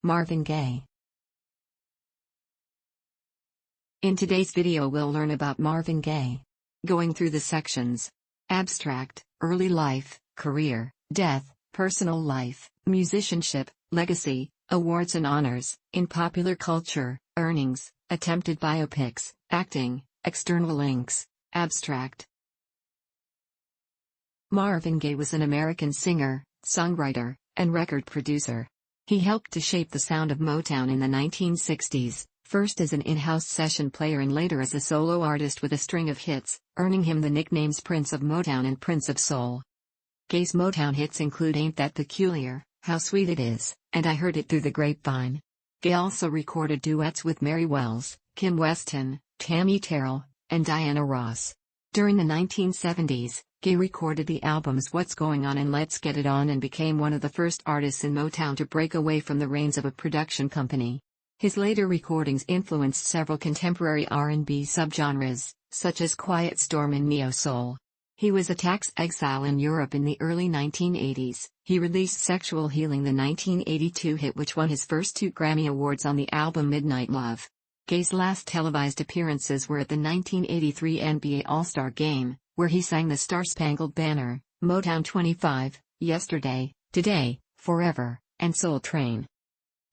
Marvin Gaye. In today's video we'll learn about Marvin Gaye. Going through the sections: abstract, early life, career, death, personal life, musicianship, legacy, awards and honors, in popular culture, earnings, attempted biopics, acting, external links. Abstract. Marvin Gaye was an American singer, songwriter, and record producer. He helped to shape the sound of Motown in the 1960s, first as an in-house session player and later as a solo artist with a string of hits, earning him the nicknames Prince of Motown and Prince of Soul. Gaye's Motown hits include Ain't That Peculiar, How Sweet It Is, and I Heard It Through the Grapevine. Gaye also recorded duets with Mary Wells, Kim Weston, Tammy Terrell, and Diana Ross. During the 1970s, Gaye recorded the albums What's Going On and Let's Get It On and became one of the first artists in Motown to break away from the reins of a production company. His later recordings influenced several contemporary R&B subgenres, such as Quiet Storm and neo-soul. He was a tax exile in Europe in the early 1980s. He released Sexual Healing, the 1982 hit which won his first 2 Grammy Awards on the album Midnight Love. Gaye's last televised appearances were at the 1983 NBA All-Star Game, where he sang the Star-Spangled Banner, Motown 25, Yesterday, Today, Forever, and Soul Train.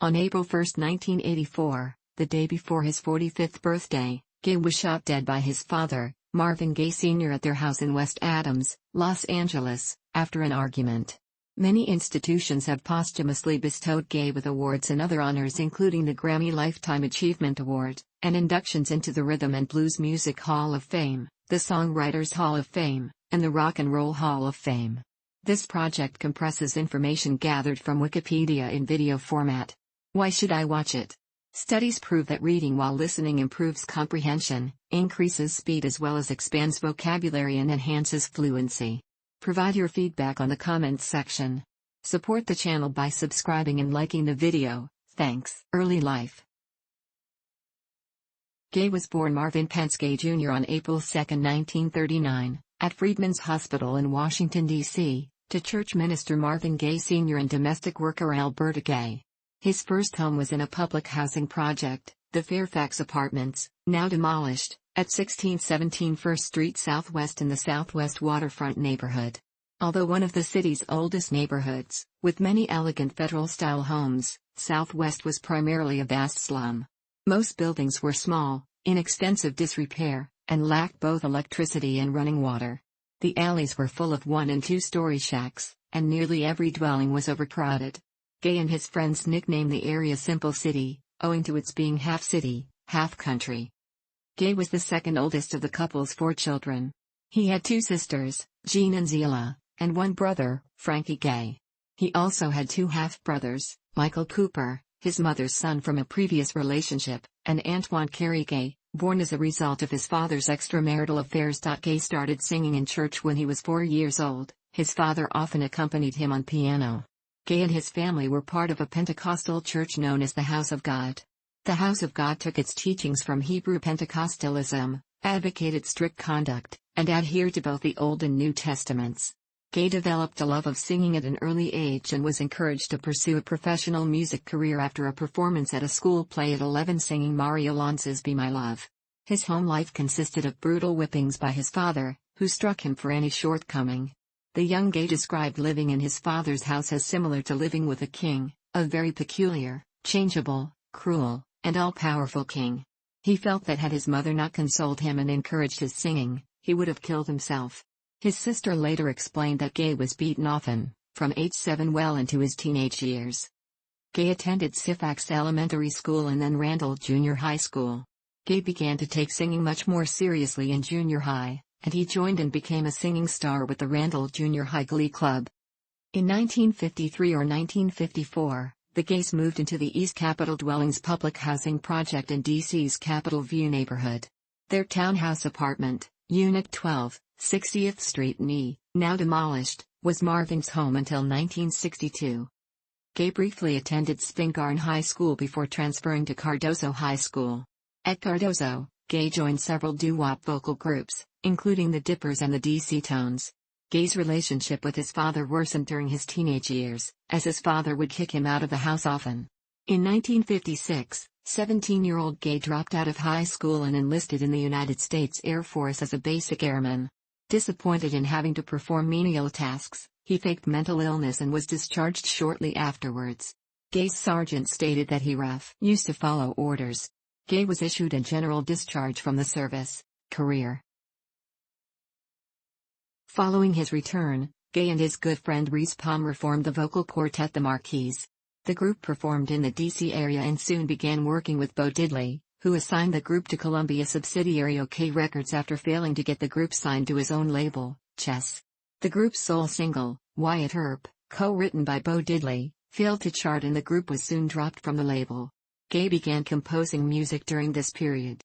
On April 1, 1984, the day before his 45th birthday, Gaye was shot dead by his father, Marvin Gaye Sr. at their house in West Adams, Los Angeles, after an argument. Many institutions have posthumously bestowed Gaye with awards and other honors including the Grammy Lifetime Achievement Award, and inductions into the Rhythm and Blues Music Hall of Fame, the Songwriters Hall of Fame, and the Rock and Roll Hall of Fame. This project compresses information gathered from Wikipedia in video format. Why should I watch it? Studies prove that reading while listening improves comprehension, increases speed as well as expands vocabulary and enhances fluency. Provide your feedback on the comments section. Support the channel by subscribing and liking the video, thanks. Early life. Gaye was born Marvin Pence Gaye Jr. on April 2, 1939, at Freedman's Hospital in Washington, D.C., to church minister Marvin Gaye Sr. and domestic worker Alberta Gaye. His first home was in a public housing project, the Fairfax Apartments, now demolished, at 1617 First Street Southwest in the Southwest Waterfront neighborhood. Although one of the city's oldest neighborhoods, with many elegant Federal-style homes, Southwest was primarily a vast slum. Most buildings were small, in extensive disrepair, and lacked both electricity and running water. The alleys were full of 1- and 2-story shacks, and nearly every dwelling was overcrowded. Gaye and his friends nicknamed the area Simple City, owing to its being half city, half country. Gaye was the second oldest of the couple's 4 children. He had 2 sisters, Jean and Zila, and 1 brother, Frankie Gaye. He also had 2 half-brothers, Michael Cooper, his mother's son from a previous relationship, and Antoine Carey Gaye, born as a result of his father's extramarital affairs. Gaye started singing in church when he was 4 years old. His father often accompanied him on piano. Gaye and his family were part of a Pentecostal church known as the House of God. The House of God took its teachings from Hebrew Pentecostalism, advocated strict conduct, and adhered to both the Old and New Testaments. Gaye developed a love of singing at an early age and was encouraged to pursue a professional music career after a performance at a school play at 11 singing Mario Lanza's Be My Love. His home life consisted of brutal whippings by his father, who struck him for any shortcoming. The young Gaye described living in his father's house as similar to living with a king, a very peculiar, changeable, cruel, and all-powerful king. He felt that had his mother not consoled him and encouraged his singing, he would have killed himself. His sister later explained that Gaye was beaten often, from age 7 well into his teenage years. Gaye attended Syphax Elementary School and then Randall Junior High School. Gaye began to take singing much more seriously in junior high, and he joined and became a singing star with the Randall Junior High Glee Club. In 1953 or 1954, the Gays moved into the East Capitol Dwellings public housing project in D.C.'s Capitol View neighborhood. Their townhouse apartment, Unit 12, 60th Street NE, now demolished, was Marvin's home until 1962. Gaye briefly attended Spingarn High School before transferring to Cardozo High School. At Cardozo, Gaye joined several doo-wop vocal groups, including the Dippers and the DC Tones. Gaye's relationship with his father worsened during his teenage years, as his father would kick him out of the house often. In 1956, 17-year-old Gaye dropped out of high school and enlisted in the United States Air Force as a basic airman. Disappointed in having to perform menial tasks, he faked mental illness and was discharged shortly afterwards. Gaye's sergeant stated that he refused to follow orders. Gaye was issued a general discharge from the service. Career. Following his return, Gaye and his good friend Reese Palmer formed the vocal quartet The Marquis. The group performed in the D.C. area and soon began working with Bo Diddley, who assigned the group to Columbia subsidiary OK Records after failing to get the group signed to his own label, Chess. The group's sole single, Wyatt Earp, co-written by Bo Diddley, failed to chart and the group was soon dropped from the label. Gaye began composing music during this period.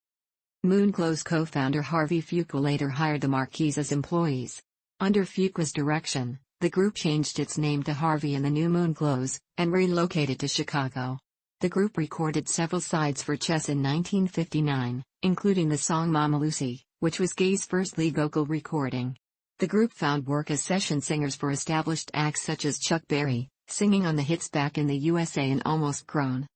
Moonclow's co-founder Harvey Fuqua later hired the Marquis as employees. Under Fuqua's direction, the group changed its name to Harvey and the New Moonclows, and relocated to Chicago. The group recorded several sides for Chess in 1959, including the song Mama Lucy, which was Gaye's first lead vocal recording. The group found work as session singers for established acts such as Chuck Berry, singing on the hits Back in the USA and Almost Grown.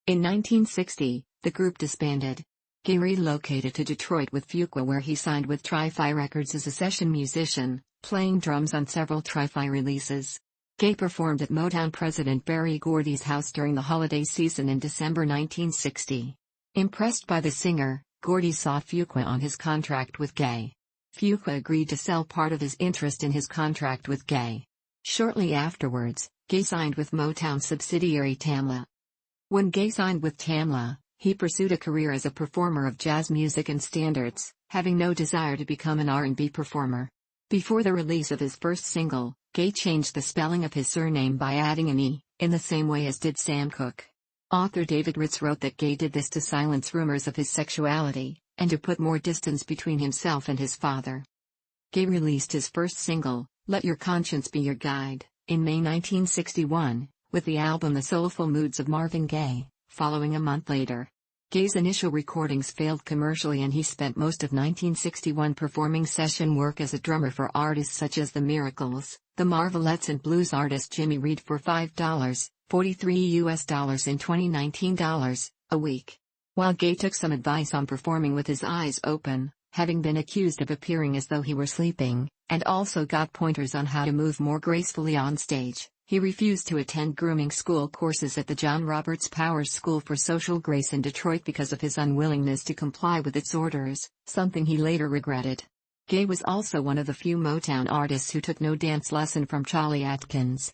In 1960, the group disbanded. Gaye relocated to Detroit with Fuqua, where he signed with Tri-Fi Records as a session musician, playing drums on several Tri-Fi releases. Gaye performed at Motown president Berry Gordy's house during the holiday season in December 1960. Impressed by the singer, Gordy saw Fuqua on his contract with Gaye. Fuqua agreed to sell part of his interest in his contract with Gaye. Shortly afterwards, Gaye signed with Motown subsidiary Tamla. When Gaye signed with Tamla, he pursued a career as a performer of jazz music and standards, having no desire to become an R&B performer. Before the release of his first single, Gaye changed the spelling of his surname by adding an E, in the same way as did Sam Cooke. Author David Ritz wrote that Gaye did this to silence rumors of his sexuality, and to put more distance between himself and his father. Gaye released his first single, Let Your Conscience Be Your Guide, in May 1961, with the album The Soulful Moods of Marvin Gaye, following a month later. Gaye's initial recordings failed commercially and he spent most of 1961 performing session work as a drummer for artists such as The Miracles, The Marvelettes and blues artist Jimmy Reed for $5.43 in 2019 a week. While Gaye took some advice on performing with his eyes open, having been accused of appearing as though he were sleeping, and also got pointers on how to move more gracefully on stage, he refused to attend grooming school courses at the John Roberts Powers School for Social Grace in Detroit because of his unwillingness to comply with its orders, something he later regretted. Gaye was also one of the few Motown artists who took no dance lesson from Charlie Atkins.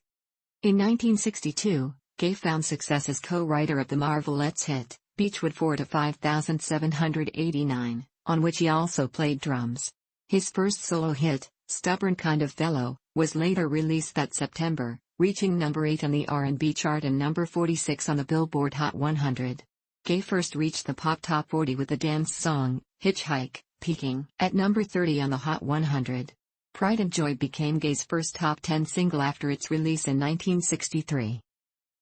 In 1962, Gaye found success as co-writer of the Marvelettes' hit, Beechwood 4-5789, on which he also played drums. His first solo hit, Stubborn Kind of Fellow, was later released that September, reaching number 8 on the R&B chart and number 46 on the Billboard Hot 100. Gaye first reached the Pop Top 40 with the dance song, Hitchhike, peaking at number 30 on the Hot 100. Pride and Joy became Gaye's first top 10 single after its release in 1963.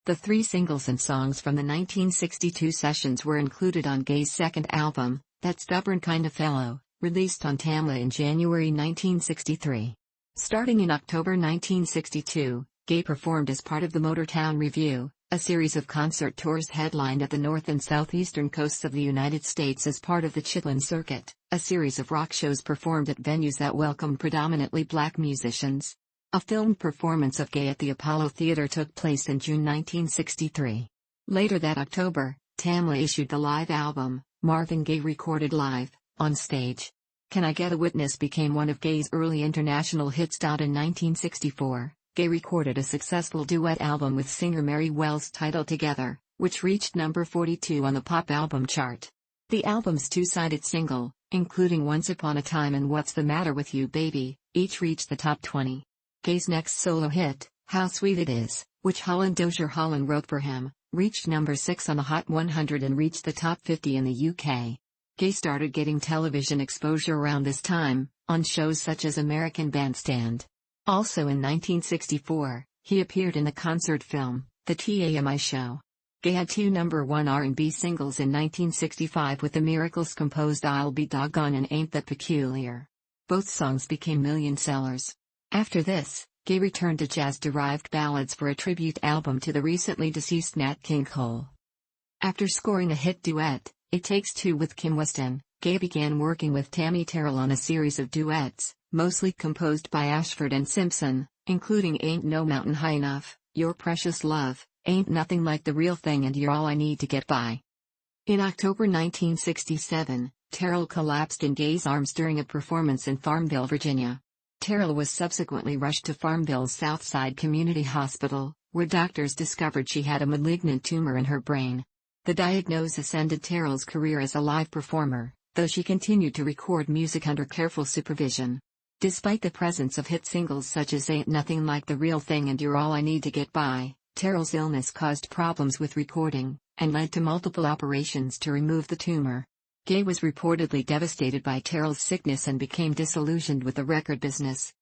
The 3 singles and songs from the 1962 sessions were included on Gaye's second album, That Stubborn Kind of Fellow, released on Tamla in January 1963. Starting in October 1962, Gaye performed as part of the Motortown Revue, a series of concert tours headlined at the north and southeastern coasts of the United States as part of the Chitlin Circuit, a series of rock shows performed at venues that welcomed predominantly black musicians. A filmed performance of Gaye at the Apollo Theater took place in June 1963. Later that October, Tamla issued the live album, Marvin Gaye Recorded Live, on Stage. Can I Get a Witness became one of Gaye's early international hits. In 1964, Gaye recorded a successful duet album with singer Mary Wells titled Together, which reached number 42 on the pop album chart. The album's 2-sided single, including Once Upon a Time and What's the Matter with You Baby, each reached the top 20. Gaye's next solo hit, How Sweet It Is, which Holland Dozier Holland wrote for him, reached number 6 on the Hot 100 and reached the top 50 in the UK. Gaye started getting television exposure around this time, on shows such as American Bandstand. Also in 1964, he appeared in the concert film, The TAMI Show. Gaye had 2 number-1 R&B singles in 1965 with the Miracles composed I'll Be Doggone and Ain't That Peculiar. Both songs became million sellers. After this, Gaye returned to jazz-derived ballads for a tribute album to the recently deceased Nat King Cole. After scoring a hit duet, It Takes Two with Kim Weston, Gaye began working with Tammy Terrell on a series of duets, mostly composed by Ashford and Simpson, including Ain't No Mountain High Enough, Your Precious Love, Ain't Nothing Like the Real Thing and You're All I Need to Get By. In October 1967, Terrell collapsed in Gaye's arms during a performance in Farmville, Virginia. Terrell was subsequently rushed to Farmville's Southside Community Hospital, where doctors discovered she had a malignant tumor in her brain. The diagnosis ended Terrell's career as a live performer, though she continued to record music under careful supervision. Despite the presence of hit singles such as Ain't Nothing Like the Real Thing and You're All I Need to Get By, Terrell's illness caused problems with recording, and led to multiple operations to remove the tumor. Gaye was reportedly devastated by Terrell's sickness and became disillusioned with the record business.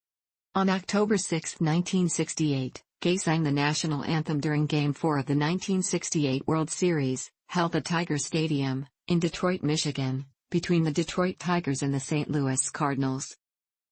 On October 6, 1968, Gaye sang the national anthem during Game 4 of the 1968 World Series, held at Tiger Stadium, in Detroit, Michigan, between the Detroit Tigers and the St. Louis Cardinals.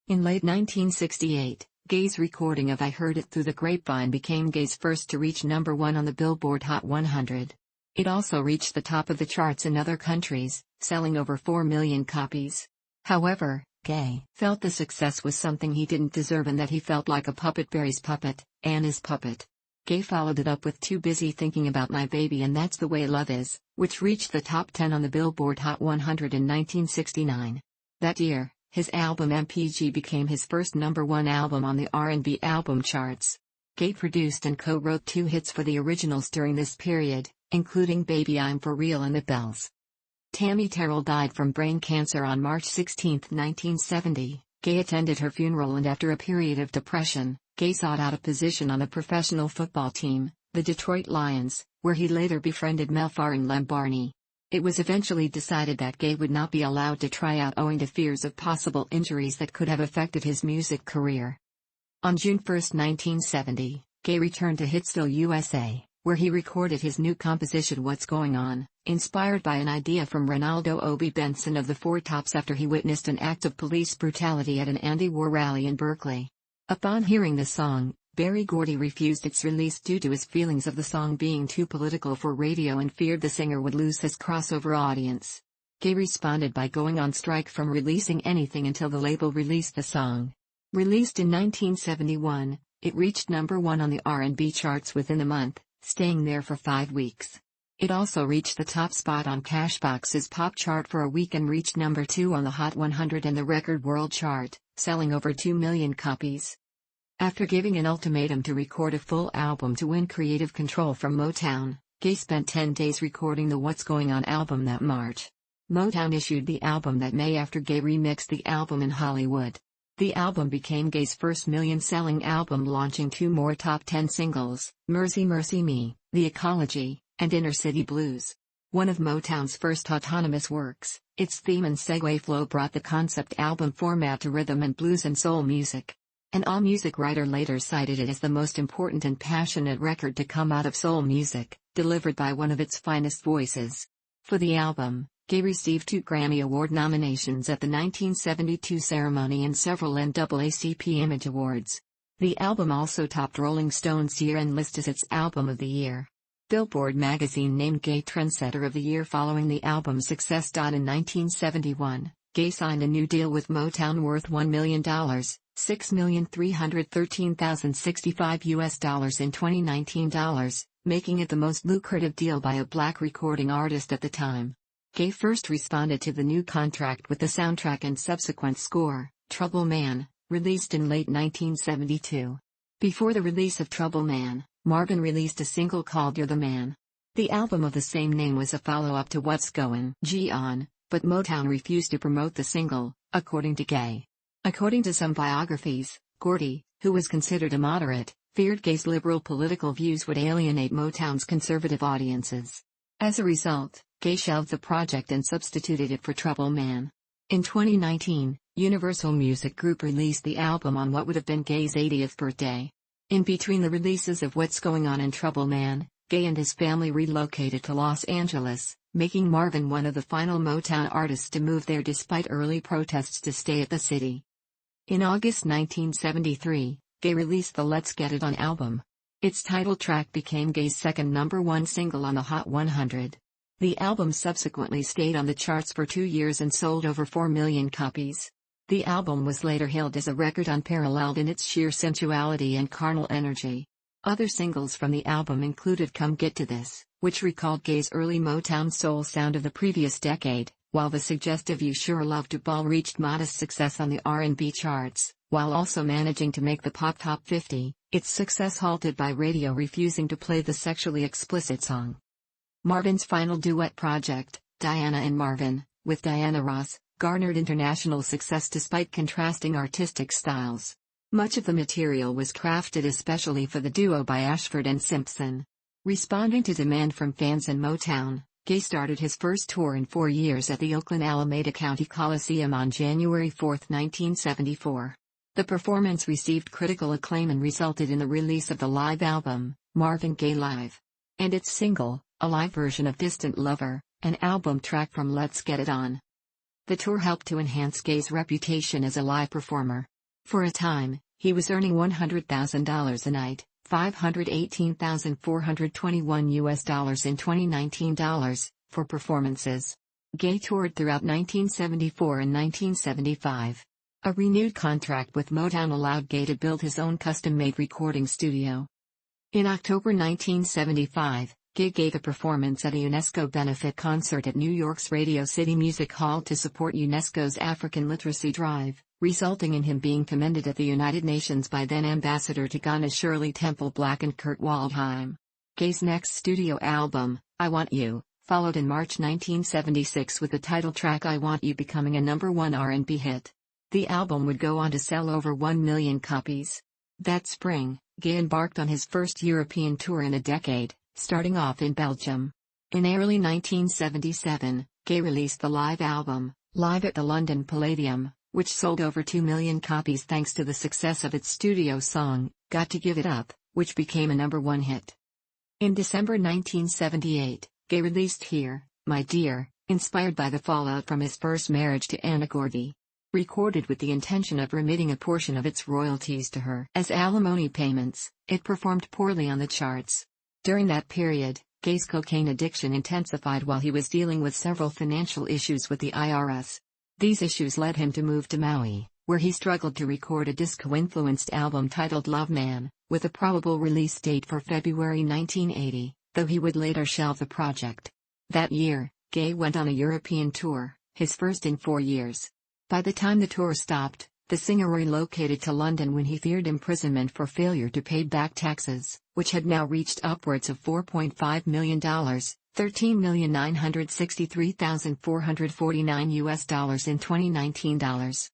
In late 1968, Gaye's recording of I Heard It Through the Grapevine became Gaye's first to reach number 1 on the Billboard Hot 100. It also reached the top of the charts in other countries, selling over 4 million copies. However, Gaye felt the success was something he didn't deserve and that he felt like a puppet Barry's puppet, Anna's puppet. Gaye followed it up with Too Busy Thinking About My Baby and That's the Way Love Is, which reached the top 10 on the Billboard Hot 100 in 1969. That year, his album MPG became his first number 1 album on the R&B album charts. Gaye produced and co-wrote 2 hits for the originals during this period, including Baby I'm For Real and The Bells. Tammy Terrell died from brain cancer on March 16, 1970. Gaye attended her funeral and after a period of depression, Gaye sought out a position on a professional football team, the Detroit Lions, where he later befriended Mel Farring Lambarney. It was eventually decided that Gaye would not be allowed to try out owing to fears of possible injuries that could have affected his music career. On June 1, 1970, Gaye returned to Hitsville, USA, where he recorded his new composition What's Going On, inspired by an idea from Ronaldo Obi Benson of the Four Tops after he witnessed an act of police brutality at an anti-war rally in Berkeley. Upon hearing the song, Berry Gordy refused its release due to his feelings of the song being too political for radio and feared the singer would lose his crossover audience. Gaye responded by going on strike from releasing anything until the label released the song. Released in 1971, it reached number 1 on the R&B charts within the month, staying there for 5 weeks. It also reached the top spot on Cashbox's pop chart for a week and reached number 2 on the Hot 100 and the Record World Chart, selling over 2 million copies. After giving an ultimatum to record a full album to win creative control from Motown, Gaye spent 10 days recording the What's Going On album that March. Motown issued the album that May after Gaye remixed the album in Hollywood. The album became Gaye's first million-selling album, launching 2 more top 10 singles, Mercy Mercy Me, The Ecology, and Inner City Blues. One of Motown's first autonomous works, its theme and segue flow brought the concept album format to rhythm and blues and soul music. An AllMusic writer later cited it as the most important and passionate record to come out of soul music, delivered by one of its finest voices. For the album, Gaye received 2 Grammy Award nominations at the 1972 ceremony and several NAACP Image Awards. The album also topped Rolling Stone's year-end list as its Album of the Year. Billboard magazine named Gaye Trendsetter of the Year following the album's success. In 1971, Gaye signed a new deal with Motown worth $1 million, $6,313,065 in 2019 dollars, making it the most lucrative deal by a black recording artist at the time. Gaye first responded to the new contract with the soundtrack and subsequent score, Trouble Man, released in late 1972. Before the release of Trouble Man, Marvin released a single called You're the Man. The album of the same name was a follow-up to What's Goin' On, but Motown refused to promote the single, according to Gaye. According to some biographies, Gordy, who was considered a moderate, feared Gaye's liberal political views would alienate Motown's conservative audiences. As a result, Gaye shelved the project and substituted it for Trouble Man. In 2019, Universal Music Group released the album on what would have been Gaye's 80th birthday. In between the releases of What's Going On and Trouble Man, Gaye and his family relocated to Los Angeles, making Marvin one of the final Motown artists to move there despite early protests to stay at the city. In August 1973, Gaye released the Let's Get It On album. Its title track became Gaye's second number 1 single on the Hot 100. The album subsequently stayed on the charts for 2 years and sold over 4 million copies. The album was later hailed as a record unparalleled in its sheer sensuality and carnal energy. Other singles from the album included Come Get to This, which recalled Gaye's early Motown soul sound of the previous decade, while the suggestive You Sure Love to Ball reached modest success on the R&B charts, while also managing to make the Pop Top 50, its success halted by radio refusing to play the sexually explicit song. Marvin's final duet project, Diana and Marvin, with Diana Ross, garnered international success despite contrasting artistic styles. Much of the material was crafted especially for the duo by Ashford and Simpson. Responding to demand from fans in Motown, Gaye started his first tour in 4 years at the Oakland Alameda County Coliseum on January 4, 1974. The performance received critical acclaim and resulted in the release of the live album, Marvin Gaye Live. And its single, a live version of Distant Lover, an album track from Let's Get It On. The tour helped to enhance Gaye's reputation as a live performer. For a time, he was earning $100,000 a night, $518,421 in 2019 dollars, for performances. Gaye toured throughout 1974 and 1975. A renewed contract with Motown allowed Gaye to build his own custom-made recording studio. In October 1975, Gaye gave a performance at a UNESCO benefit concert at New York's Radio City Music Hall to support UNESCO's African Literacy Drive, resulting in him being commended at the United Nations by then Ambassador to Ghana Shirley Temple Black and Kurt Waldheim. Gaye's next studio album, I Want You, followed in March 1976 with the title track I Want You becoming a #1 R&B hit. The album would go on to sell over 1 million copies. That spring, Gaye embarked on his first European tour in a decade, starting off in Belgium. In early 1977, Gaye released the live album, Live at the London Palladium, which sold over 2 million copies thanks to the success of its studio song, Got to Give It Up, which became a #1 hit. In December 1978, Gaye released Here, My Dear, inspired by the fallout from his first marriage to Anna Gordy. Recorded with the intention of remitting a portion of its royalties to her as alimony payments, it performed poorly on the charts. During that period, Gaye's cocaine addiction intensified while he was dealing with several financial issues with the IRS. These issues led him to move to Maui, where he struggled to record a disco-influenced album titled Love Man, with a probable release date for February 1980, though he would later shelve the project. That year, Gaye went on a European tour, his first in 4 years. By the time the tour stopped, the singer relocated to London when he feared imprisonment for failure to pay back taxes, which had now reached upwards of $4.5 million, $13,963,449 in 2019 dollars.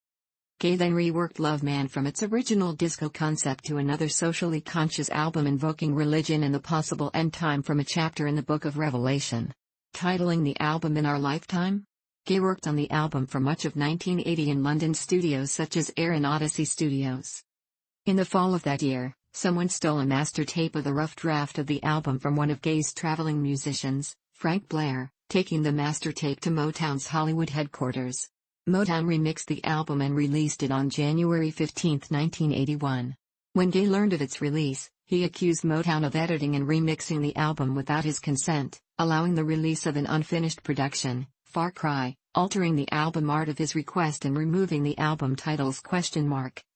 Gaye then reworked Love Man from its original disco concept to another socially conscious album invoking religion and the possible end time from a chapter in the Book of Revelation. Titling the album In Our Lifetime? Gaye worked on the album for much of 1980 in London studios such as Air and Odyssey Studios. In the fall of that year, someone stole a master tape of the rough draft of the album from one of Gaye's traveling musicians, Frank Blair, taking the master tape to Motown's Hollywood headquarters. Motown remixed the album and released it on January 15, 1981. When Gaye learned of its release, he accused Motown of editing and remixing the album without his consent, allowing the release of an unfinished production, Far Cry, altering the album art of his request and removing the album titles ?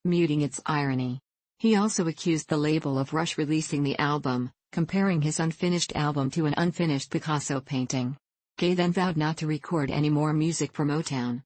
Muting its irony. He also accused the label of rush releasing the album, comparing his unfinished album to an unfinished Picasso painting. Gaye then vowed not to record any more music for Motown.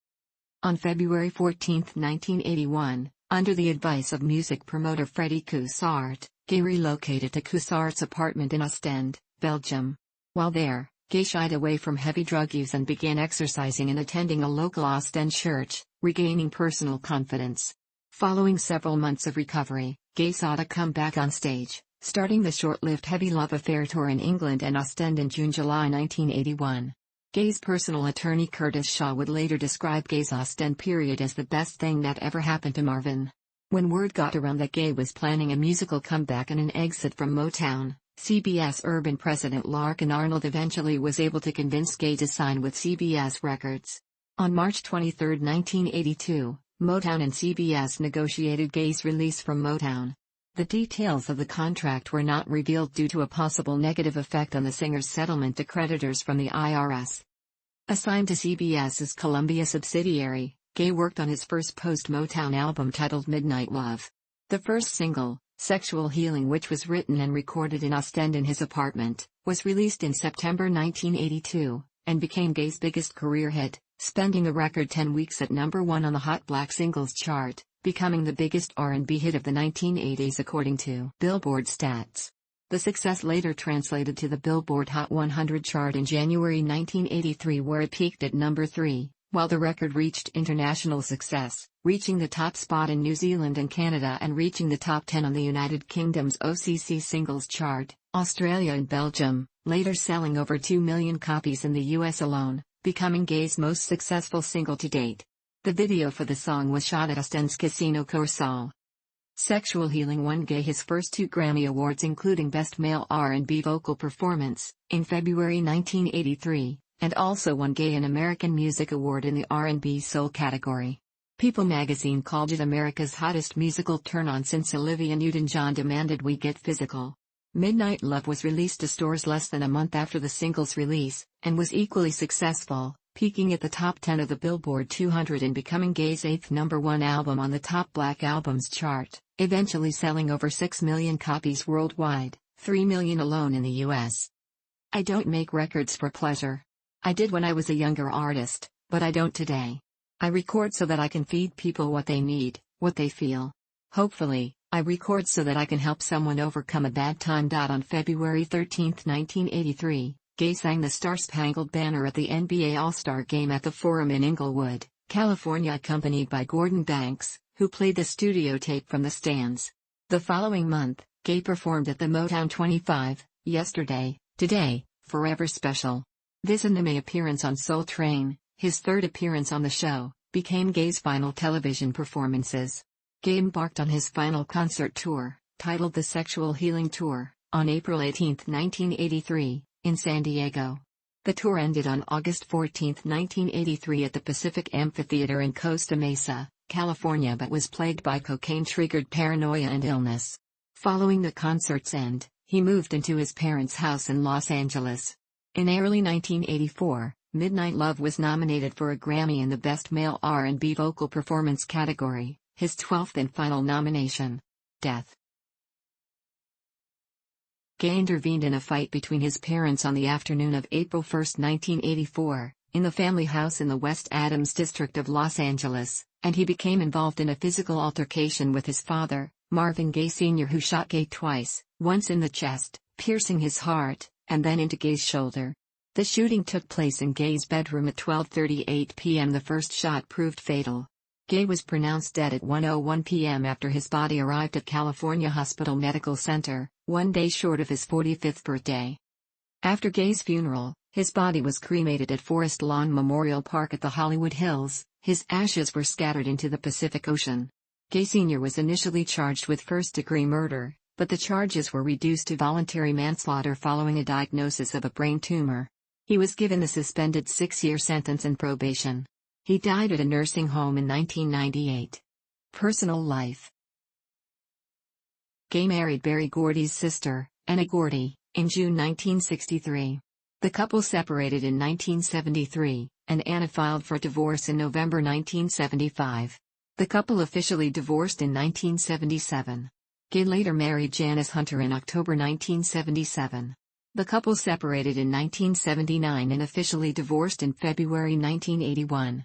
On February 14, 1981, under the advice of music promoter Freddie Coussart, Gaye relocated to Coussart's apartment in Ostend, Belgium. While there, Gaye shied away from heavy drug use and began exercising and attending a local Ostend church, regaining personal confidence. Following several months of recovery, Gaye sought a comeback on stage, starting the short-lived Heavy Love Affair tour in England and Ostend in June-July 1981. Gaye's personal attorney Curtis Shaw would later describe Gaye's Ostend period as the best thing that ever happened to Marvin. When word got around that Gaye was planning a musical comeback and an exit from Motown, CBS Urban president Larkin Arnold eventually was able to convince Gaye to sign with CBS Records. On March 23, 1982, Motown and CBS negotiated Gaye's release from Motown. The details of the contract were not revealed due to a possible negative effect on the singer's settlement to creditors from the IRS. Assigned to CBS's Columbia subsidiary, Gaye worked on his first post-Motown album titled Midnight Love. The first single, Sexual Healing, which was written and recorded in Ostend in his apartment, was released in September 1982, and became Gaye's biggest career hit, spending a record 10 weeks at number 1 on the Hot Black Singles chart, becoming the biggest R&B hit of the 1980s according to Billboard stats. The success later translated to the Billboard Hot 100 chart in January 1983, where it peaked at number 3, while the record reached international success, reaching the top spot in New Zealand and Canada and reaching the top 10 on the United Kingdom's OCC singles chart, Australia and Belgium, later selling over 2 million copies in the US alone, becoming Gaye's most successful single to date. The video for the song was shot at Ostend's Casino Corsal. Sexual Healing won Gaye his first 2 Grammy Awards, including Best Male R&B Vocal Performance, in February 1983, and also won Gaye an American Music Award in the R&B Soul category. People magazine called it America's hottest musical turn-on since Olivia Newton-John demanded we get physical. Midnight Love was released to stores less than a month after the single's release, and was equally successful, peaking at the top 10 of the Billboard 200 and becoming Gaye's 8th number 1 album on the top Black Albums chart, eventually selling over 6 million copies worldwide, 3 million alone in the US. I don't make records for pleasure. I did when I was a younger artist, but I don't today. I record so that I can feed people what they need, what they feel. Hopefully, I record so that I can help someone overcome a bad time. On February 13, 1983, Gaye sang the Star-Spangled Banner at the NBA All-Star Game at the Forum in Inglewood, California, accompanied by Gordon Banks, who played the studio tape from the stands. The following month, Gaye performed at the Motown 25, Yesterday, Today, Forever special. This and the May appearance on Soul Train, his third appearance on the show, became Gaye's final television performances. Gaye embarked on his final concert tour, titled the Sexual Healing Tour, on April 18, 1983, in San Diego. The tour ended on August 14, 1983 at the Pacific Amphitheater in Costa Mesa, California, but was plagued by cocaine-triggered paranoia and illness. Following the concert's end, he moved into his parents' house in Los Angeles. In early 1984, Midnight Love was nominated for a Grammy in the Best Male R&B Vocal Performance category, his 12th and final nomination. Death. Gaye intervened in a fight between his parents on the afternoon of April 1, 1984, in the family house in the West Adams district of Los Angeles, and he became involved in a physical altercation with his father, Marvin Gaye Sr., who shot Gaye twice, once in the chest, piercing his heart, and then into Gaye's shoulder. The shooting took place in Gaye's bedroom at 12:38 p.m. The first shot proved fatal. Gaye was pronounced dead at 1:01 p.m. after his body arrived at California Hospital Medical Center, 1 day short of his 45th birthday. After Gaye's funeral, his body was cremated at Forest Lawn Memorial Park at the Hollywood Hills. His ashes were scattered into the Pacific Ocean. Gaye Sr. was initially charged with first-degree murder, but the charges were reduced to voluntary manslaughter following a diagnosis of a brain tumor. He was given a suspended 6-year sentence and probation. He died at a nursing home in 1998. Personal life. Gaye married Berry Gordy's sister, Anna Gordy, in June 1963. The couple separated in 1973, and Anna filed for divorce in November 1975. The couple officially divorced in 1977. Gaye later married Janice Hunter in October 1977. The couple separated in 1979 and officially divorced in February 1981.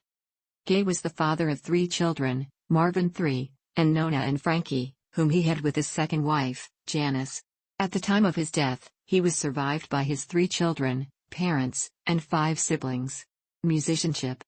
Gaye was the father of 3 children, Marvin III, and Nona and Frankie, whom he had with his second wife, Janice. At the time of his death, he was survived by his 3 children, parents, and 5 siblings. Musicianship.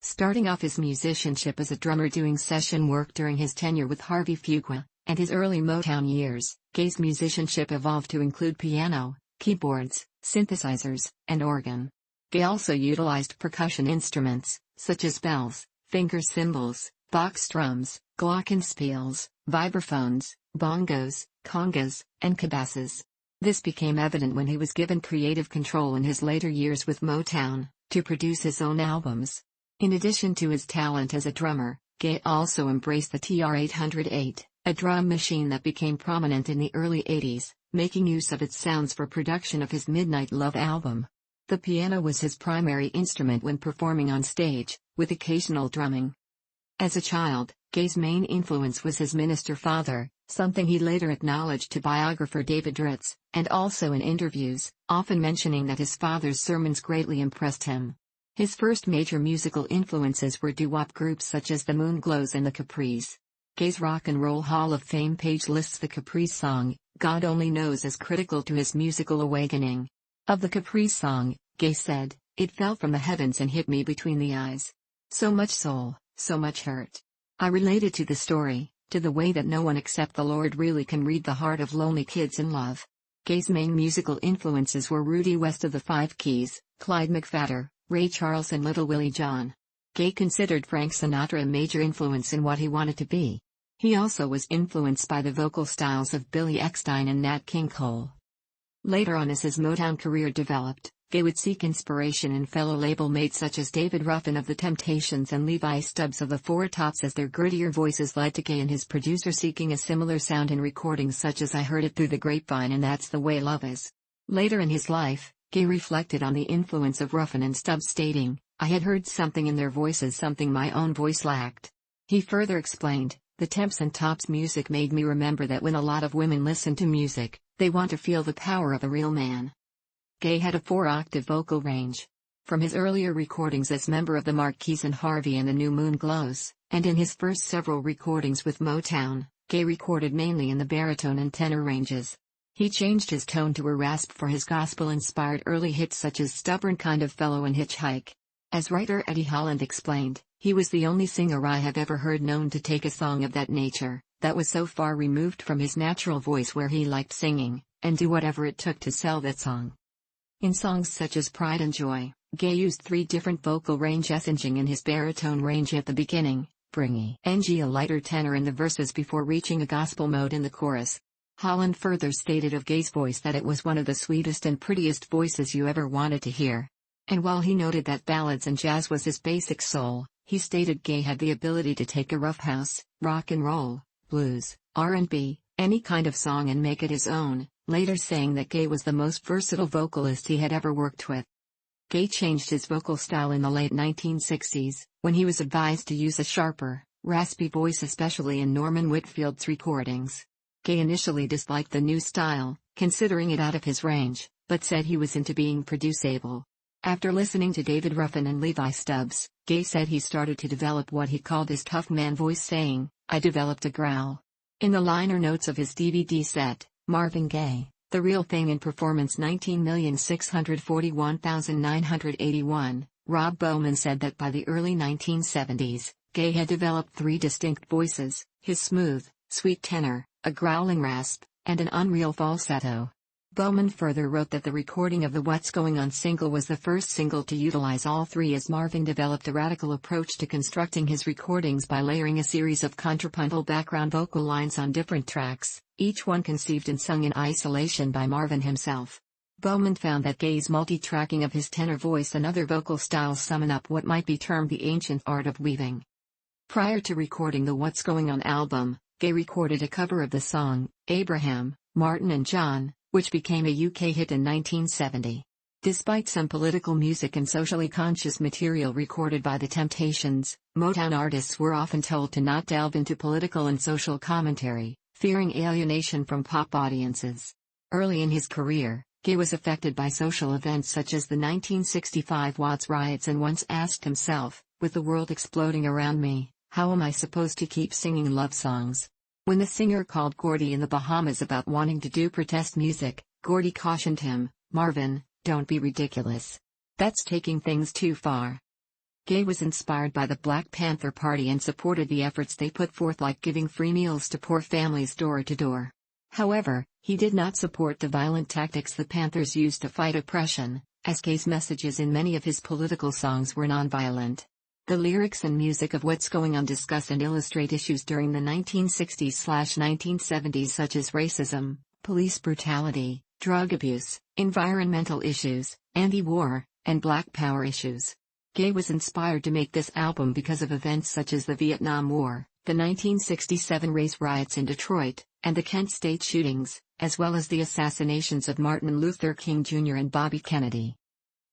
Starting off his musicianship as a drummer doing session work during his tenure with Harvey Fuqua, and his early Motown years, Gaye's musicianship evolved to include piano, keyboards, synthesizers, and organ. Gaye also utilized percussion instruments, such as bells, finger cymbals, box drums, glockenspiels, vibraphones, bongos, congas, and cabasses. This became evident when he was given creative control in his later years with Motown, to produce his own albums. In addition to his talent as a drummer, Gaye also embraced the TR-808, a drum machine that became prominent in the early 80s, making use of its sounds for production of his Midnight Love album. The piano was his primary instrument when performing on stage, with occasional drumming. As a child, Gaye's main influence was his minister father, something he later acknowledged to biographer David Ritz, and also in interviews, often mentioning that his father's sermons greatly impressed him. His first major musical influences were doo-wop groups such as the Moonglows and the Capris. Gaye's Rock and Roll Hall of Fame page lists the Capris song, God Only Knows, as critical to his musical awakening. Of the Capris song, Gaye said, "It fell from the heavens and hit me between the eyes. So much soul, so much hurt. I related to the story, to the way that no one except the Lord really can read the heart of lonely kids in love." Gaye's main musical influences were Rudy West of the Five Keys, Clyde McPhatter, Ray Charles and Little Willie John. Gaye considered Frank Sinatra a major influence in what he wanted to be. He also was influenced by the vocal styles of Billy Eckstine and Nat King Cole. Later on, as his Motown career developed, Gaye would seek inspiration in fellow label mates such as David Ruffin of The Temptations and Levi Stubbs of the Four Tops, as their grittier voices led to Gaye and his producer seeking a similar sound in recordings such as I Heard It Through the Grapevine and That's the Way Love Is. Later in his life, Gaye reflected on the influence of Ruffin and Stubbs, stating, "I had heard something in their voices, something my own voice lacked." He further explained, "The Temps and Tops music made me remember that when a lot of women listen to music, they want to feel the power of a real man." Gaye had a 4-octave vocal range. From his earlier recordings as member of the Marquis and Harvey and the New Moon Glows, and in his first several recordings with Motown, Gaye recorded mainly in the baritone and tenor ranges. He changed his tone to a rasp for his gospel-inspired early hits such as Stubborn Kind of Fellow and Hitchhike. As writer Eddie Holland explained, "He was the only singer I have ever heard known to take a song of that nature, that was so far removed from his natural voice where he liked singing, and do whatever it took to sell that song." In songs such as Pride and Joy, Gaye used 3 different vocal range essinging in his baritone range at the beginning, bringing a lighter tenor in the verses before reaching a gospel mode in the chorus. Holland further stated of Gaye's voice that it was one of the sweetest and prettiest voices you ever wanted to hear. And while he noted that ballads and jazz was his basic soul, he stated Gaye had the ability to take a rough house, rock and roll, blues, R&B, any kind of song and make it his own, later saying that Gaye was the most versatile vocalist he had ever worked with. Gaye changed his vocal style in the late 1960s, when he was advised to use a sharper, raspy voice, especially in Norman Whitfield's recordings. Gaye initially disliked the new style, considering it out of his range, but said he was into being producible. After listening to David Ruffin and Levi Stubbs, Gaye said he started to develop what he called his tough man voice, saying, "I developed a growl." In the liner notes of his DVD set, Marvin Gaye, The Real Thing in Performance 19,641,981, Rob Bowman said that by the early 1970s, Gaye had developed 3 distinct voices: his smooth, sweet tenor, a growling rasp, and an unreal falsetto. Bowman further wrote that the recording of the What's Going On single was the first single to utilize all 3, as Marvin developed a radical approach to constructing his recordings by layering a series of contrapuntal background vocal lines on different tracks, each one conceived and sung in isolation by Marvin himself. Bowman found that Gaye's multi-tracking of his tenor voice and other vocal styles summon up what might be termed the ancient art of weaving. Prior to recording the What's Going On album, Gaye recorded a cover of the song, Abraham, Martin and John, which became a UK hit in 1970. Despite some political music and socially conscious material recorded by The Temptations, Motown artists were often told to not delve into political and social commentary, fearing alienation from pop audiences. Early in his career, Gaye was affected by social events such as the 1965 Watts riots and once asked himself, "With the world exploding around me, how am I supposed to keep singing love songs?" When the singer called Gordy in the Bahamas about wanting to do protest music, Gordy cautioned him, "Marvin, don't be ridiculous. That's taking things too far." Gaye was inspired by the Black Panther Party and supported the efforts they put forth, like giving free meals to poor families door to door. However, he did not support the violent tactics the Panthers used to fight oppression, as Gaye's messages in many of his political songs were nonviolent. The lyrics and music of What's Going On discuss and illustrate issues during the 1960s/1970s such as racism, police brutality, drug abuse, environmental issues, anti-war, and Black Power issues. Gaye was inspired to make this album because of events such as the Vietnam War, the 1967 race riots in Detroit, and the Kent State shootings, as well as the assassinations of Martin Luther King Jr. and Bobby Kennedy.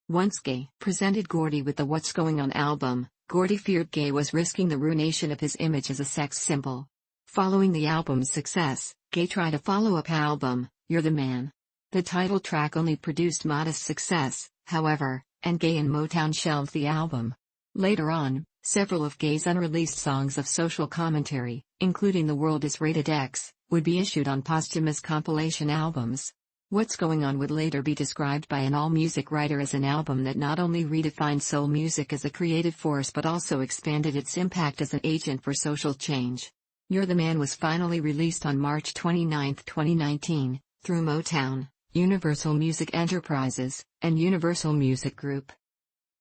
Once Gaye presented Gordy with the What's Going On album, Gordy feared Gaye was risking the ruination of his image as a sex symbol. Following the album's success, Gaye tried a follow-up album, You're the Man. The title track only produced modest success, however, and Gaye and Motown shelved the album. Later on, several of Gaye's unreleased songs of social commentary, including The World Is Rated X, would be issued on posthumous compilation albums. What's Going On would later be described by an AllMusic writer as an album that not only redefined soul music as a creative force but also expanded its impact as an agent for social change. You're the Man was finally released on March 29, 2019, through Motown, Universal Music Enterprises, and Universal Music Group.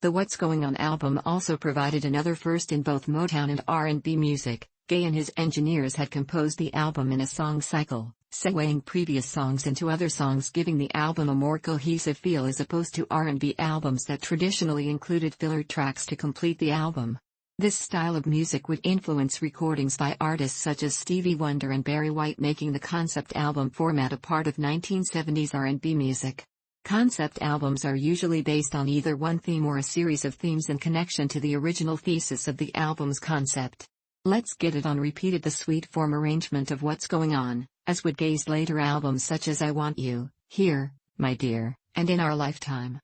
The What's Going On album also provided another first in both Motown and R&B music. Gaye and his engineers had composed the album in a song cycle, segueing previous songs into other songs, giving the album a more cohesive feel as opposed to R&B albums that traditionally included filler tracks to complete the album. This style of music would influence recordings by artists such as Stevie Wonder and Barry White, making the concept album format a part of 1970s R&B music. Concept albums are usually based on either one theme or a series of themes in connection to the original thesis of the album's concept. Let's Get It On repeated the suite form arrangement of What's Going On, as would Gaye's later albums such as I Want You, Here, My Dear, and In Our Lifetime.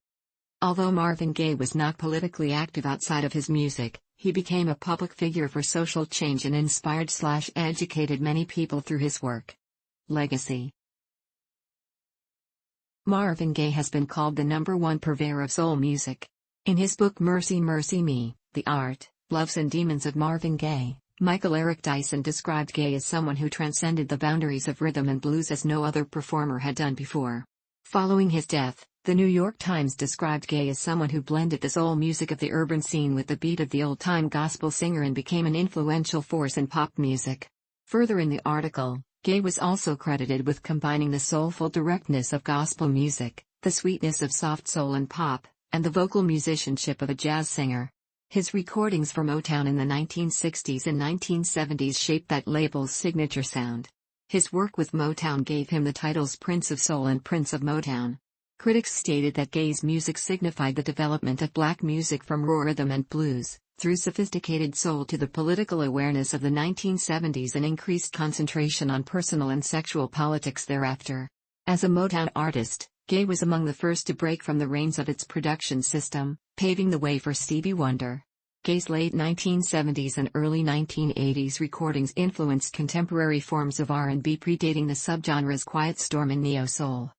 Although Marvin Gaye was not politically active outside of his music, he became a public figure for social change and inspired/educated many people through his work. Legacy. Marvin Gaye has been called the #1 purveyor of soul music. In his book Mercy Mercy Me, The Art, Loves and Demons of Marvin Gaye, Michael Eric Dyson described Gaye as someone who transcended the boundaries of rhythm and blues as no other performer had done before. Following his death, the New York Times described Gaye as someone who blended the soul music of the urban scene with the beat of the old-time gospel singer and became an influential force in pop music. Further in the article, Gaye was also credited with combining the soulful directness of gospel music, the sweetness of soft soul and pop, and the vocal musicianship of a jazz singer. His recordings for Motown in the 1960s and 1970s shaped that label's signature sound. His work with Motown gave him the titles Prince of Soul and Prince of Motown. Critics stated that Gaye's music signified the development of black music from raw rhythm and blues, through sophisticated soul to the political awareness of the 1970s and increased concentration on personal and sexual politics thereafter. As a Motown artist, Gaye was among the first to break from the reins of its production system, paving the way for Stevie Wonder. Gaye's late 1970s and early 1980s recordings influenced contemporary forms of R&B, predating the subgenre's quiet storm in neo-soul.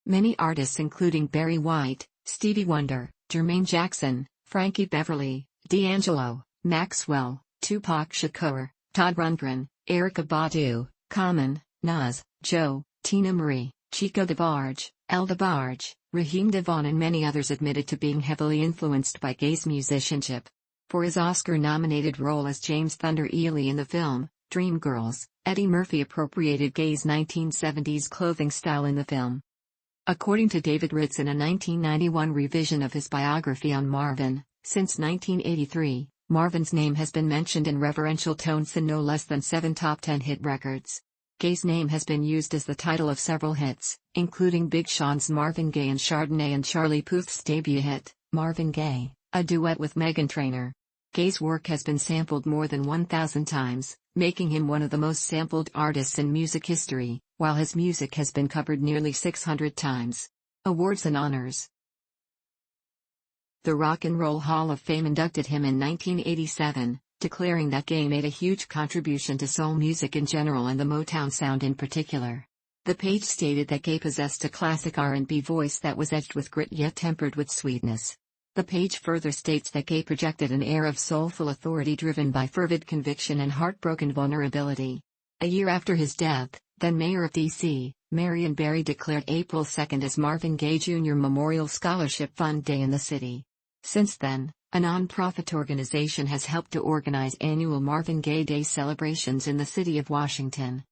Many artists including Barry White, Stevie Wonder, Jermaine Jackson, Frankie Beverly, D'Angelo, Maxwell, Tupac Shakur, Todd Rundgren, Erykah Badu, Common, Nas, Joe, Tina Marie, Chico DeBarge, El DeBarge, Raheem DeVaughn and many others admitted to being heavily influenced by Gaye's musicianship. For his Oscar-nominated role as James Thunder Ely in the film, Dreamgirls, Eddie Murphy appropriated Gaye's 1970s clothing style in the film. According to David Ritz in a 1991 revision of his biography on Marvin, since 1983, Marvin's name has been mentioned in reverential tones in no less than 7 top 10 hit records. Gaye's name has been used as the title of several hits, including Big Sean's Marvin Gaye and Chardonnay and Charlie Puth's debut hit, Marvin Gaye, a duet with Meghan Trainor. Gaye's work has been sampled more than 1,000 times, making him one of the most sampled artists in music history, while his music has been covered nearly 600 times. Awards and honors. The Rock and Roll Hall of Fame inducted him in 1987, declaring that Gaye made a huge contribution to soul music in general and the Motown sound in particular. The page stated that Gaye possessed a classic R&B voice that was edged with grit yet tempered with sweetness. The page further states that Gaye projected an air of soulful authority driven by fervid conviction and heartbroken vulnerability. A year after his death, then Mayor of D.C., Marion Barry declared April 2 as Marvin Gaye Jr. Memorial Scholarship Fund Day in the city. Since then, a non-profit organization has helped to organize annual Marvin Gaye Day celebrations in the city of Washington.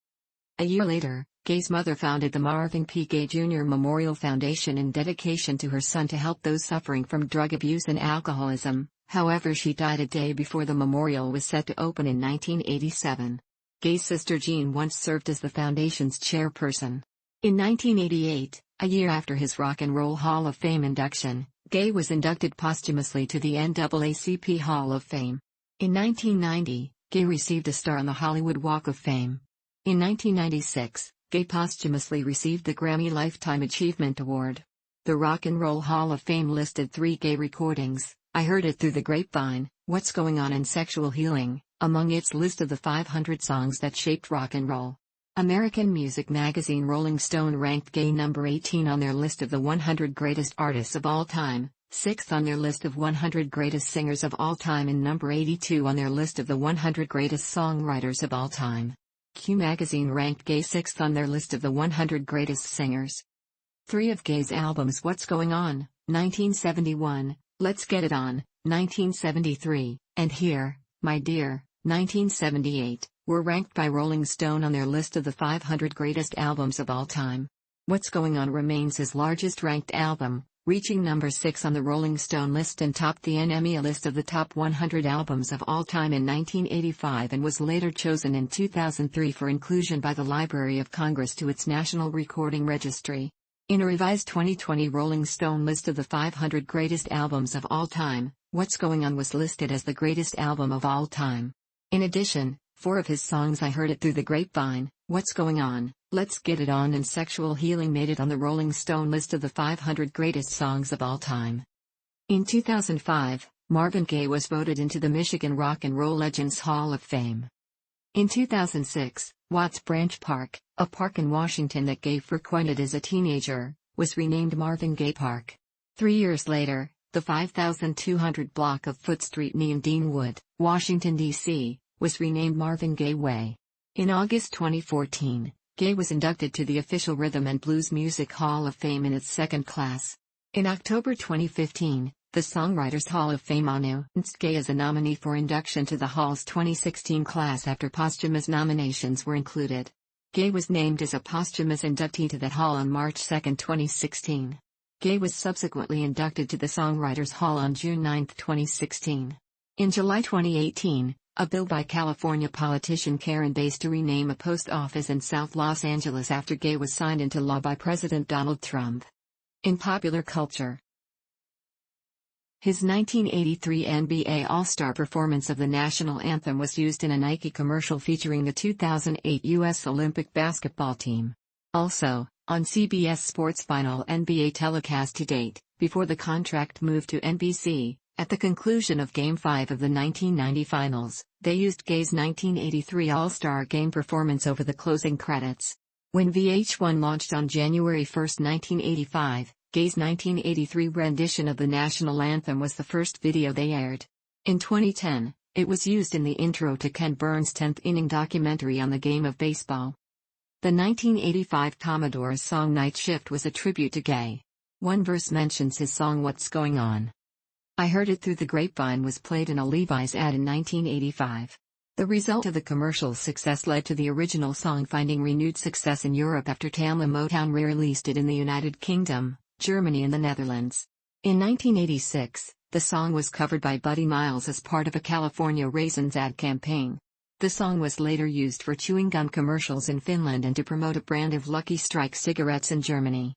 A year later, Gaye's mother founded the Marvin P. Gaye Jr. Memorial Foundation in dedication to her son to help those suffering from drug abuse and alcoholism. However, she died a day before the memorial was set to open in 1987. Gaye's sister Jean once served as the foundation's chairperson. In 1988, a year after his Rock and Roll Hall of Fame induction, Gaye was inducted posthumously to the NAACP Hall of Fame. In 1990, Gaye received a star on the Hollywood Walk of Fame. In 1996, Gaye posthumously received the Grammy Lifetime Achievement Award. The Rock and Roll Hall of Fame listed 3 Gaye recordings: I Heard It Through the Grapevine, What's Going On and Sexual Healing, among its list of the 500 songs that shaped rock and roll. American music magazine Rolling Stone ranked Gaye number 18 on their list of the 100 greatest artists of all time, 6th on their list of 100 greatest singers of all time, and number 82 on their list of the 100 greatest songwriters of all time. Q magazine ranked Gaye 6th on their list of the 100 greatest singers. 3 of Gaye's albums, What's Going On, 1971, Let's Get It On, 1973, and Here, My Dear, 1978, were ranked by Rolling Stone on their list of the 500 greatest albums of all time. What's Going On remains his largest ranked album, reaching number 6 on the Rolling Stone list and topped the NME list of the top 100 albums of all time in 1985, and was later chosen in 2003 for inclusion by the Library of Congress to its National Recording Registry. In a revised 2020 Rolling Stone list of the 500 greatest albums of all time, What's Going On was listed as the greatest album of all time. In addition, 4 of his songs, I Heard It Through the Grapevine, What's Going On, Let's Get It On and Sexual Healing, made it on the Rolling Stone list of the 500 greatest songs of all time. In 2005, Marvin Gaye was voted into the Michigan Rock and Roll Legends Hall of Fame. In 2006, Watts Branch Park, a park in Washington that Gaye frequented as a teenager, was renamed Marvin Gaye Park. 3 years later, the 5,200 block of Foot Street in Deanwood, Washington, D.C., was renamed Marvin Gaye Way. In August 2014, Gaye was inducted to the official Rhythm and Blues Music Hall of Fame in its second class. In October 2015, the Songwriters Hall of Fame announced Gaye as a nominee for induction to the Hall's 2016 class after posthumous nominations were included. Gaye was named as a posthumous inductee to that hall on March 2, 2016. Gaye was subsequently inducted to the Songwriters Hall on June 9, 2016. In July 2018, a bill by California politician Karen Bass to rename a post office in South Los Angeles after Gaye was signed into law by President Donald Trump. In popular culture, his 1983 NBA All-Star performance of the national anthem was used in a Nike commercial featuring the 2008 U.S. Olympic basketball team. Also, on CBS Sports' final NBA telecast to date, before the contract moved to NBC, at the conclusion of Game 5 of the 1990 Finals, they used Gaye's 1983 All-Star Game performance over the closing credits. When VH1 launched on January 1, 1985, Gaye's 1983 rendition of the national anthem was the first video they aired. In 2010, it was used in the intro to Ken Burns' 10th inning documentary on the game of baseball. The 1985 Commodores song Night Shift was a tribute to Gaye. One verse mentions his song What's Going On. I Heard It Through the Grapevine was played in a Levi's ad in 1985. The result of the commercial's success led to the original song finding renewed success in Europe after Tama Motown re-released it in the United Kingdom, Germany and the Netherlands. In 1986, the song was covered by Buddy Miles as part of a California Raisins ad campaign. The song was later used for chewing gum commercials in Finland and to promote a brand of Lucky Strike cigarettes in Germany.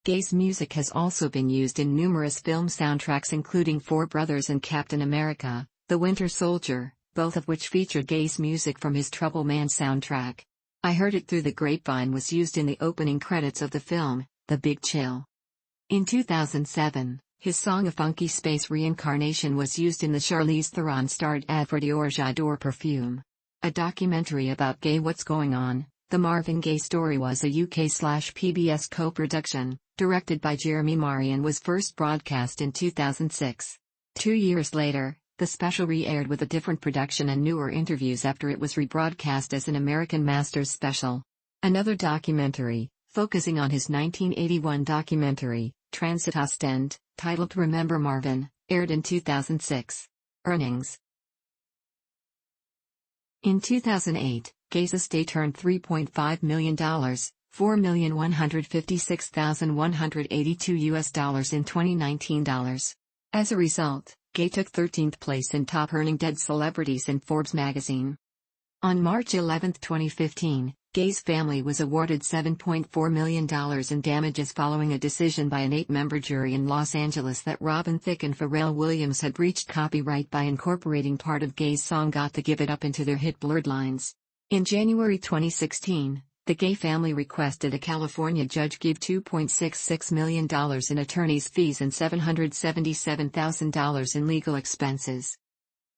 Gaye's music has also been used in numerous film soundtracks including Four Brothers and Captain America, The Winter Soldier, both of which featured Gaye's music from his Trouble Man soundtrack. I Heard It Through the Grapevine was used in the opening credits of the film, The Big Chill. In 2007, his song A Funky Space Reincarnation was used in the Charlize Theron-starred ad for Dior J'adore perfume. A documentary about Gaye What's Going On, The Marvin Gaye Story was a UK/PBS co-production, directed by Jeremy Murray and was first broadcast in 2006. 2 years later, the special re-aired with a different production and newer interviews after it was rebroadcast as an American Masters special. Another documentary, focusing on his 1981 documentary, Transit Ostend, titled Remember Marvin, aired in 2006. Earnings. In 2008, Gaye's estate earned $3.5 million, $4,156,182 in 2019 dollars. As a result, Gaye took 13th place in top earning dead celebrities in Forbes magazine. On March 11, 2015, Gaye's family was awarded $7.4 million in damages following a decision by an 8-member jury in Los Angeles that Robin Thicke and Pharrell Williams had breached copyright by incorporating part of Gaye's song Got to Give It Up into their hit Blurred Lines. In January 2016, the Gaye family requested a California judge give $2.66 million in attorney's fees and $777,000 in legal expenses.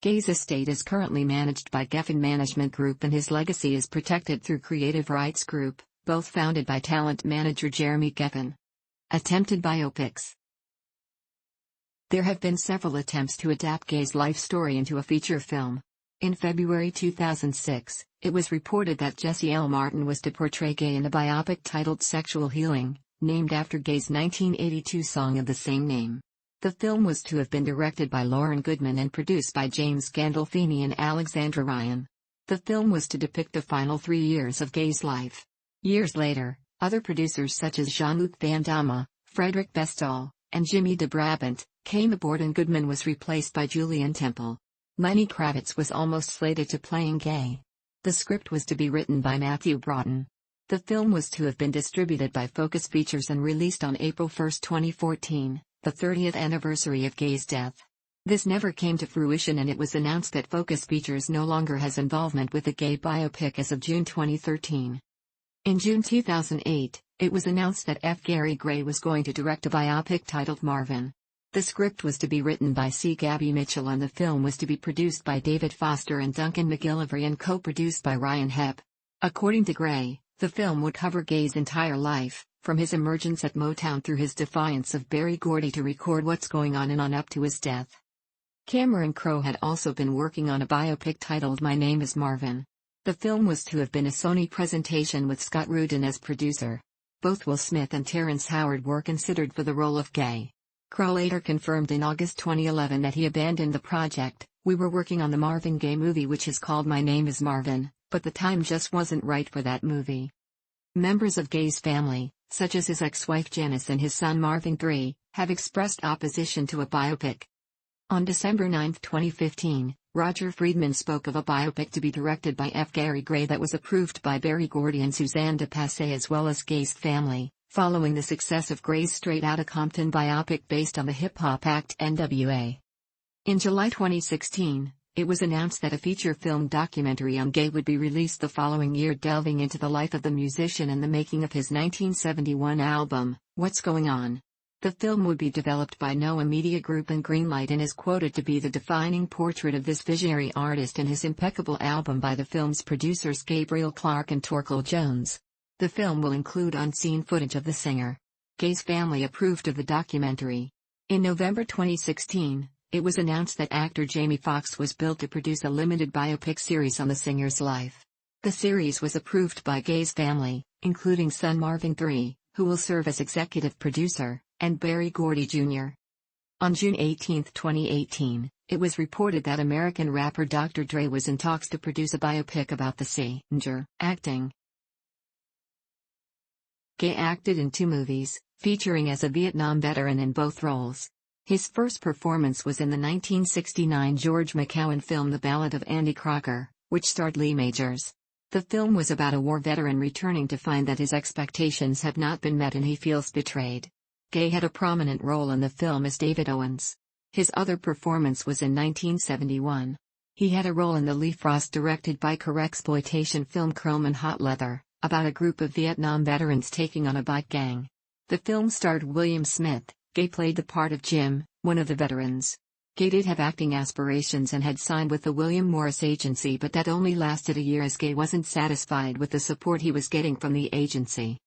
Gaye's estate is currently managed by Geffen Management Group and his legacy is protected through Creative Rights Group, both founded by talent manager Jeremy Geffen. Attempted biopics. There have been several attempts to adapt Gaye's life story into a feature film. In February 2006, it was reported that Jesse L. Martin was to portray Gaye in a biopic titled Sexual Healing, named after Gaye's 1982 song of the same name. The film was to have been directed by Lauren Goodman and produced by James Gandolfini and Alexandra Ryan. The film was to depict the final 3 years of Gaye's life. Years later, other producers such as Jean-Luc Van Damme, Frederick Bestall, and Jimmy de Brabant came aboard and Goodman was replaced by Julian Temple. Lenny Kravitz was almost slated to playing Gaye. The script was to be written by Matthew Broughton. The film was to have been distributed by Focus Features and released on April 1, 2014. The 30th anniversary of Gaye's death. This never came to fruition and it was announced that Focus Features no longer has involvement with the Gaye biopic as of June 2013. In June 2008, it was announced that F. Gary Gray was going to direct a biopic titled Marvin. The script was to be written by C. Gabby Mitchell and the film was to be produced by David Foster and Duncan McGillivray and co-produced by Ryan Hepp. According to Gray, the film would cover Gaye's entire life, from his emergence at Motown through his defiance of Berry Gordy to record What's Going On and on up to his death. Cameron Crowe had also been working on a biopic titled My Name is Marvin. The film was to have been a Sony presentation with Scott Rudin as producer. Both Will Smith and Terrence Howard were considered for the role of Gaye. Crowe later confirmed in August 2011 that he abandoned the project. We were working on the Marvin Gaye movie which is called My Name is Marvin, but the time just wasn't right for that movie. Members of Gaye's family, such as his ex-wife Janice and his son Marvin III, have expressed opposition to a biopic. On December 9, 2015, Roger Friedman spoke of a biopic to be directed by F. Gary Gray that was approved by Berry Gordy and Suzanne de Passé as well as Gaye's family, following the success of Gray's Straight Outta Compton biopic based on the hip-hop act NWA. In July 2016, it was announced that a feature film documentary on Gaye would be released the following year delving into the life of the musician and the making of his 1971 album, What's Going On. The film would be developed by Noah Media Group and Greenlight and is quoted to be the defining portrait of this visionary artist and his impeccable album by the film's producers Gabriel Clark and Torkel Jones. The film will include on-scene footage of the singer. Gaye's family approved of the documentary. In November 2016, it was announced that actor Jamie Foxx was billed to produce a limited biopic series on the singer's life. The series was approved by Gaye's family, including son Marvin III, who will serve as executive producer, and Berry Gordy Jr. On June 18, 2018, it was reported that American rapper Dr. Dre was in talks to produce a biopic about the singer. Acting. Gaye acted in 2 movies, featuring as a Vietnam veteran in both roles. His first performance was in the 1969 George McCowan film The Ballad of Andy Crocker, which starred Lee Majors. The film was about a war veteran returning to find that his expectations have not been met and he feels betrayed. Gaye had a prominent role in the film as David Owens. His other performance was in 1971. He had a role in the Lee Frost-directed biker-exploitation film Chrome and Hot Leather, about a group of Vietnam veterans taking on a bike gang. The film starred William Smith. Gaye played the part of Jim, one of the veterans. Gaye did have acting aspirations and had signed with the William Morris Agency, but that only lasted a year as Gaye wasn't satisfied with the support he was getting from the agency.